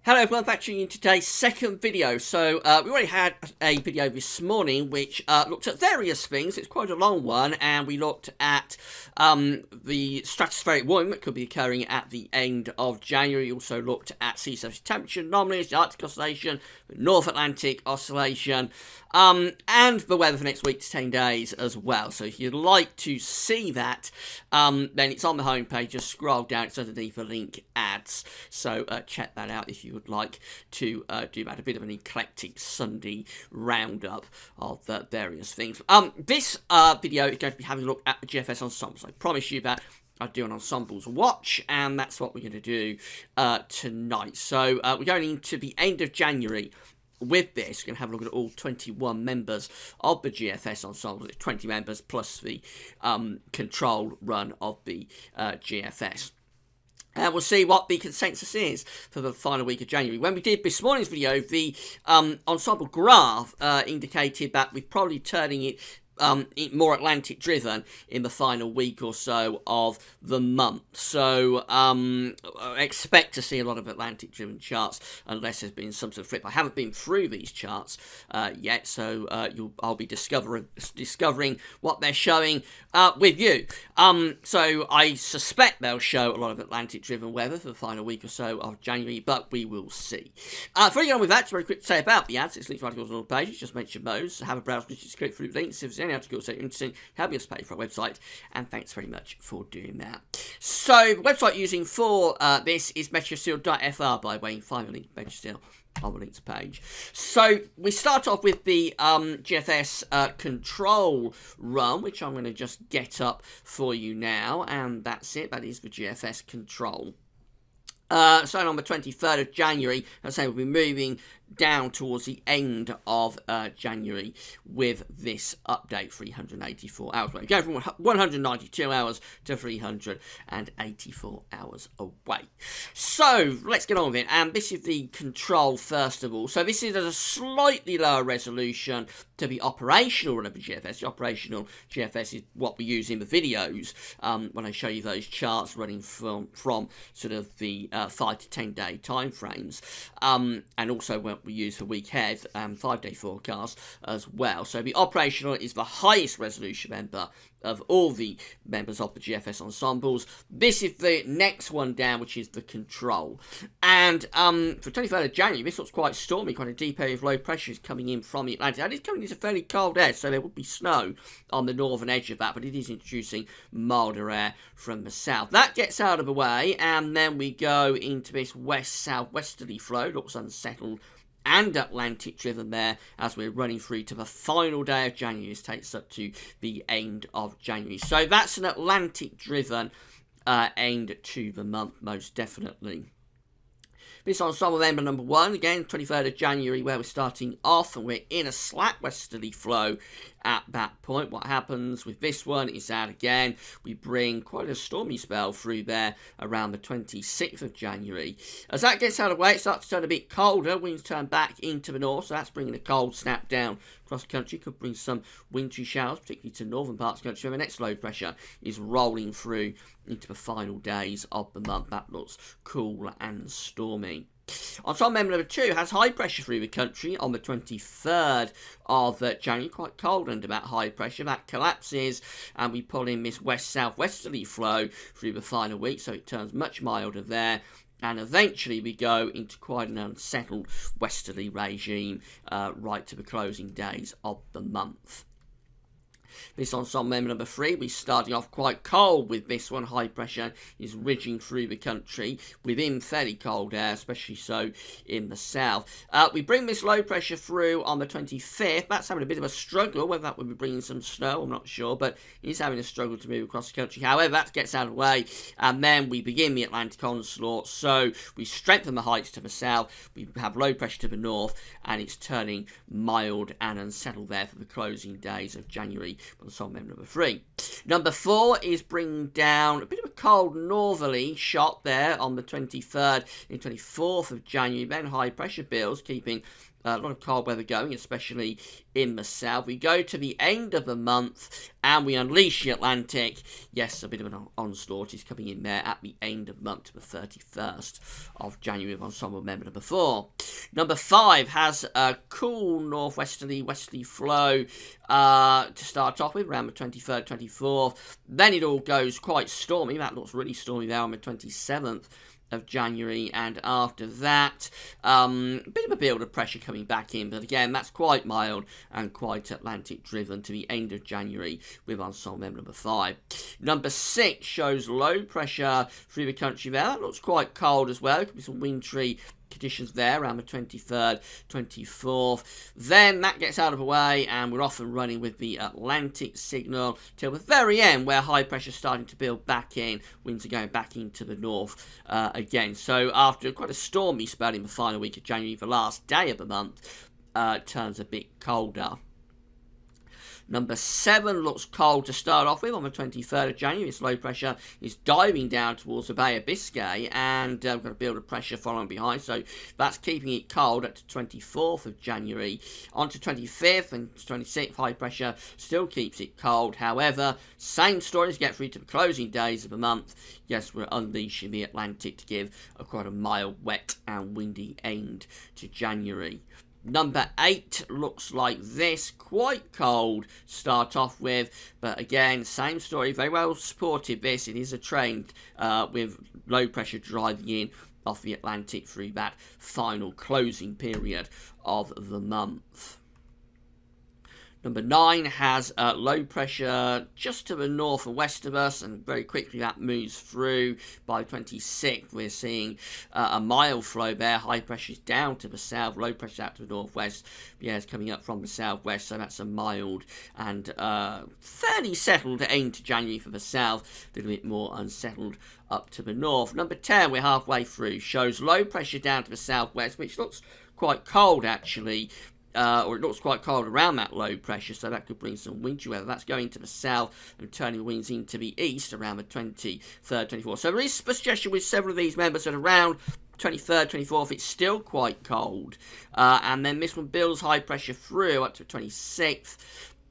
Hello everyone, back to you in today's second video. So we already had a video this morning which looked at various things. It's quite a long one, and we looked at the stratospheric warming that could be occurring at the end of January. We also looked at sea surface temperature anomalies, the Arctic Oscillation, the North Atlantic Oscillation, and the weather for next week to 10 days as well. So if you'd like to see that, then it's on the homepage. Just scroll down, it's underneath the link ads. So check that out if you would like to do that. A bit of an eclectic Sunday roundup of various things. This video is going to be having a look at the GFS Ensemble. So I promise you that I do an Ensembles Watch, and that's what we're going to do tonight. So we're going into the end of January with this. We're going to have a look at all 21 members of the GFS Ensemble. It's 20 members plus the control run of the GFS. And we'll see what the consensus is for the final week of January. When we did this morning's video, the ensemble graph indicated that we're probably turning it more Atlantic driven in the final week or so of the month. So expect to see a lot of Atlantic driven charts unless there's been some sort of flip. I haven't been through these charts yet, so I'll be discovering what they're showing with you. So I suspect they'll show a lot of Atlantic driven weather for the final week or so of January, but we will see. Before we go on with that, just very quick to say about the ads. It's links to articles on all pages. Just mention those. Have a browse, just click through links. If there's any articles that are interesting, help us pay for our website, and thanks very much for doing that. So the website using for this is metrosteel.fr by way of finding link Metrosteel on the links page. So we start off with the GFS control run, which I'm going to just get up for you now, and that's it. That is the GFS control. So on the 23rd of January, as I say, we'll be moving down towards the end of January with this update, 384 hours away. Going from 192 hours to 384 hours away. So let's get on with it. And this is the control first of all. So this is at a slightly lower resolution to the operational run of the GFS. The operational GFS is what we use in the videos when I show you those charts running from sort of the 5 to 10 day time frames, and also what we use for week ahead and 5-day forecast as well. So the operational is the highest resolution member of all the members of the GFS ensembles. This is the next one down, which is the control. And for 23rd of January, this looks quite stormy. Quite a deep area of low pressure is coming in from the Atlantic. And it's coming into fairly cold air, so there will be snow on the northern edge of that, but it is introducing milder air from the south. That gets out of the way, and then we go into this west-southwesterly flow. Looks unsettled and Atlantic driven there as we're running through to the final day of January. This takes up to the end of January. So that's an Atlantic driven end to the month, most definitely. This ensemble member number 1, again, 23rd of January, where we're starting off, and we're in a slack westerly flow at that point. What happens with this one is that, again, we bring quite a stormy spell through there around the 26th of January. As that gets out of the way, it starts to turn a bit colder. Winds turn back into the north, so that's bringing a cold snap down across the country. Could bring some wintry showers, particularly to northern parts of the country. The next low pressure is rolling through into the final days of the month. That looks cool and stormy. Ensemble member number 2 has high pressure through the country on the 23rd of January. Quite cold under that high pressure. That collapses, and we pull in this west-southwesterly flow through the final week, so it turns much milder there. And eventually we go into quite an unsettled westerly regime right to the closing days of the month. This ensemble member number 3, we're starting off quite cold with this one. High pressure is ridging through the country within fairly cold air, especially so in the south. We bring this low pressure through on the 25th. That's having a bit of a struggle. Whether that will be bringing some snow, I'm not sure, but he's having a struggle to move across the country. However, that gets out of the way, and then we begin the Atlantic onslaught. So we strengthen the heights to the south, we have low pressure to the north, and it's turning mild and unsettled there for the closing days of January. Ensemble member number 3. Number 4 is bringing down a bit of a cold northerly shot there on the 23rd and 24th of January. Then high pressure builds, keeping A lot of cold weather going, especially in the south. We go to the end of the month and we unleash the Atlantic. Yes, a bit of an onslaught is coming in there at the end of the month to the 31st of January of Ensemble member number 4. Number 5 has a cool northwesterly, westerly flow to start off with around the 23rd, 24th. Then it all goes quite stormy. That looks really stormy there on the 27th of January, and after that a bit of a build of pressure coming back in, but again that's quite mild and quite Atlantic driven to the end of January with Ensemble member number 5. Number 6 shows low pressure through the country there. That looks quite cold as well. There could be some wintry conditions there around the 23rd, 24th. Then that gets out of the way and we're off and running with the Atlantic signal till the very end, where high pressure is starting to build back in. Winds are going back into the north again. So after quite a stormy spell in the final week of January, the last day of the month turns a bit colder. Number 7 looks cold to start off with on the 23rd of January. Its low pressure is diving down towards the Bay of Biscay, and we've got a build of pressure following behind, so that's keeping it cold at the 24th of January. On to 25th and 26th, high pressure still keeps it cold. However, same story as get through to the closing days of the month. Yes, we're unleashing the Atlantic to give quite a mild, wet and windy end to January. Number 8 looks like this, quite cold to start off with, but again, same story, very well supported this. It is a trend with low pressure driving in off the Atlantic through that final closing period of the month. Number 9 has low pressure just to the north and west of us, and very quickly that moves through. By 26th, we're seeing a mild flow there. High pressure is down to the south, low pressure out to the northwest. Yeah, it's coming up from the southwest, so that's a mild and fairly settled end to January for the south. A little bit more unsettled up to the north. Number 10, we're halfway through, shows low pressure down to the southwest, which looks quite cold actually. Or it looks quite cold around that low pressure, so that could bring some wintry weather. That's going to the south and turning winds into the east around the 23rd, 24th. So there is a suggestion with several of these members that around 23rd, 24th, it's still quite cold. And then this one builds high pressure through up to 26th.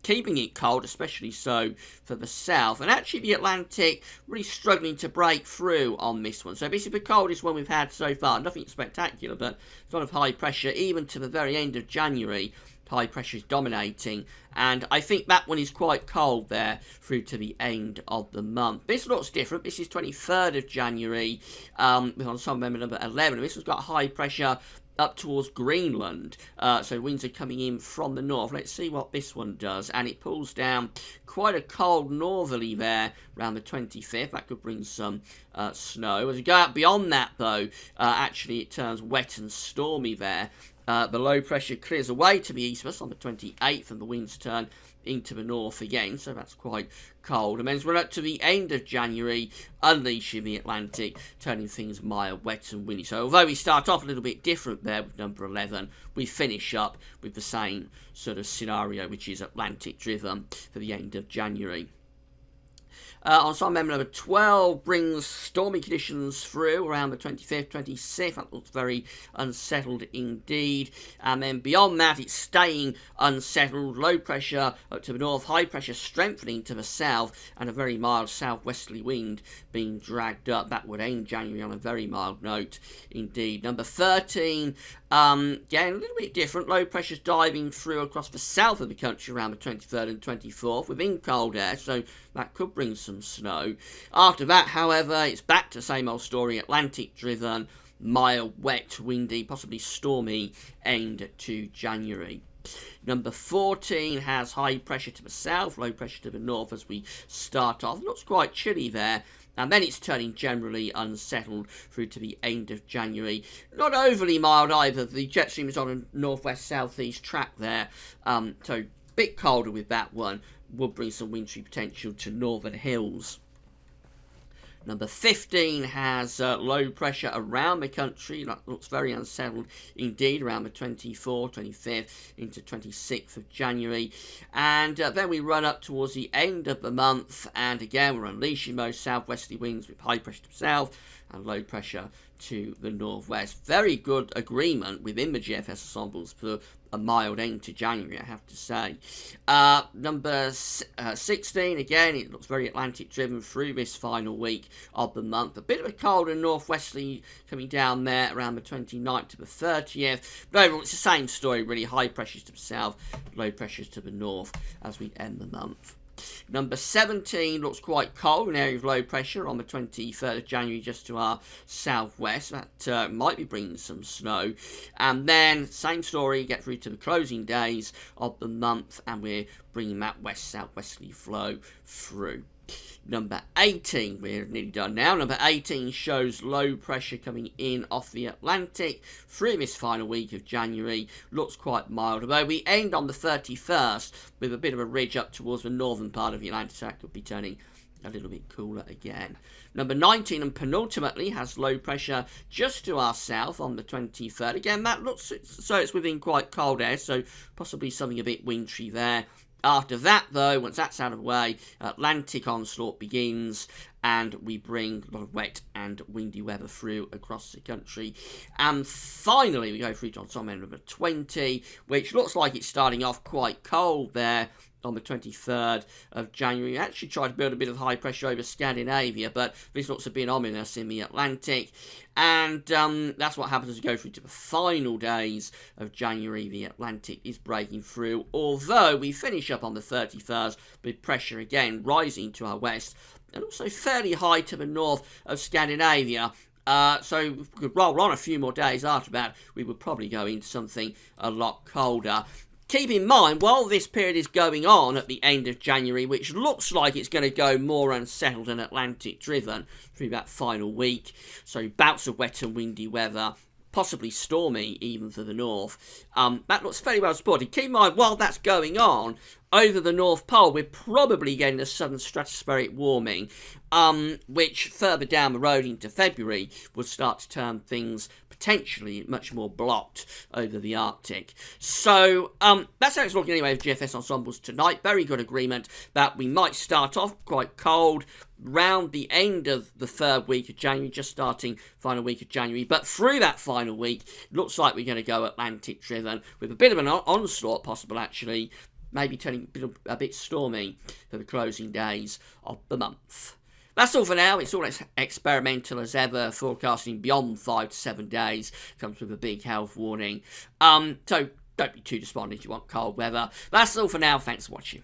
Keeping it cold, especially so for the south. And actually the Atlantic really struggling to break through on this one. So this is the coldest one we've had so far. Nothing spectacular, but a lot of high pressure, even to the very end of January. High pressure is dominating, and I think that one is quite cold there through to the end of the month. This looks different. This is 23rd of January with Ensemble member number 11. This one's got high pressure up towards Greenland, so winds are coming in from the north. Let's see what this one does, and it pulls down quite a cold northerly there around the 25th. That could bring some snow. As we go out beyond that though, actually it turns wet and stormy there. The low pressure clears away to the east of us on the 28th, and the winds turn into the north again, so that's quite cold. And then as we're up to the end of January, unleashing the Atlantic, turning things mild, wet and windy. So although we start off a little bit different there with number 11, we finish up with the same sort of scenario, which is Atlantic driven for the end of January. Ensemble member number 12 brings stormy conditions through around the 25th, 26th. That looks very unsettled indeed. And then beyond that, it's staying unsettled. Low pressure up to the north, high pressure strengthening to the south, and a very mild southwesterly wind being dragged up. That would end January on a very mild note indeed. Number 13, again, a little bit different. Low pressure's diving through across the south of the country around the 23rd and 24th within cold air, so that could bring some snow. After that, however, it's back to the same old story. Atlantic driven, mild, wet, windy, possibly stormy end to January. Number 14 has high pressure to the south, low pressure to the north as we start off. It looks quite chilly there. And then it's turning generally unsettled through to the end of January. Not overly mild either. The jet stream is on a northwest-southeast track there. So a bit colder with that one. Would bring some wintry potential to northern hills. Number 15 has low pressure around the country. That looks very unsettled indeed around the 24th, 25th into 26th of January. And then we run up towards the end of the month, and again we're unleashing those southwesterly winds with high pressure to the south and low pressure to the northwest. Very good agreement within the GFS ensembles for a mild end to January, I have to say. Number 16, again, it looks very Atlantic driven through this final week of the month. A bit of a cold and northwesterly coming down there around the 29th to the 30th. But overall, it's the same story, really. High pressures to the south, low pressures to the north as we end the month. Number 17 looks quite cold, an area of low pressure on the 23rd of January just to our southwest. That might be bringing some snow. And then, same story, get through to the closing days of the month, and we're bringing that west-southwesterly flow through. Number 18, we're nearly done now. Number 18 shows low pressure coming in off the Atlantic through this final week of January. Looks quite mild, although we end on the 31st with a bit of a ridge up towards the northern part of the Atlantic, so that could be turning a little bit cooler again. Number 19 and penultimately has low pressure just to our south on the 23rd. Again, that looks so it's within quite cold air, so possibly something a bit wintry there. After that, though, once that's out of the way, Atlantic onslaught begins, and we bring a lot of wet and windy weather through across the country. And finally, we go through to ensemble number 20, which looks like it's starting off quite cold there on the 23rd of January. We actually tried to build a bit of high pressure over Scandinavia, but this looks a bit ominous in the Atlantic. And that's what happens as we go through to the final days of January. The Atlantic is breaking through, although we finish up on the 31st with pressure again rising to our west and also fairly high to the north of Scandinavia. So if we could roll on a few more days after that, we would probably go into something a lot colder. Keep in mind, while this period is going on at the end of January, which looks like it's going to go more unsettled and Atlantic driven through that final week, so bouts of wet and windy weather, possibly stormy even for the north, that looks fairly well supported. Keep in mind, while that's going on, over the North Pole, we're probably getting a sudden stratospheric warming, which further down the road into February would start to turn things potentially much more blocked over the Arctic. So that's how it's looking anyway with GFS ensembles tonight. Very good agreement that we might start off quite cold round the end of the third week of January, just starting final week of January. But through that final week, it looks like we're going to go Atlantic driven with a bit of an onslaught possible actually, maybe turning a bit stormy for the closing days of the month. That's all for now. It's all as experimental as ever. Forecasting beyond 5 to 7 days comes with a big health warning. So don't be too despondent if you want cold weather. That's all for now. Thanks for watching.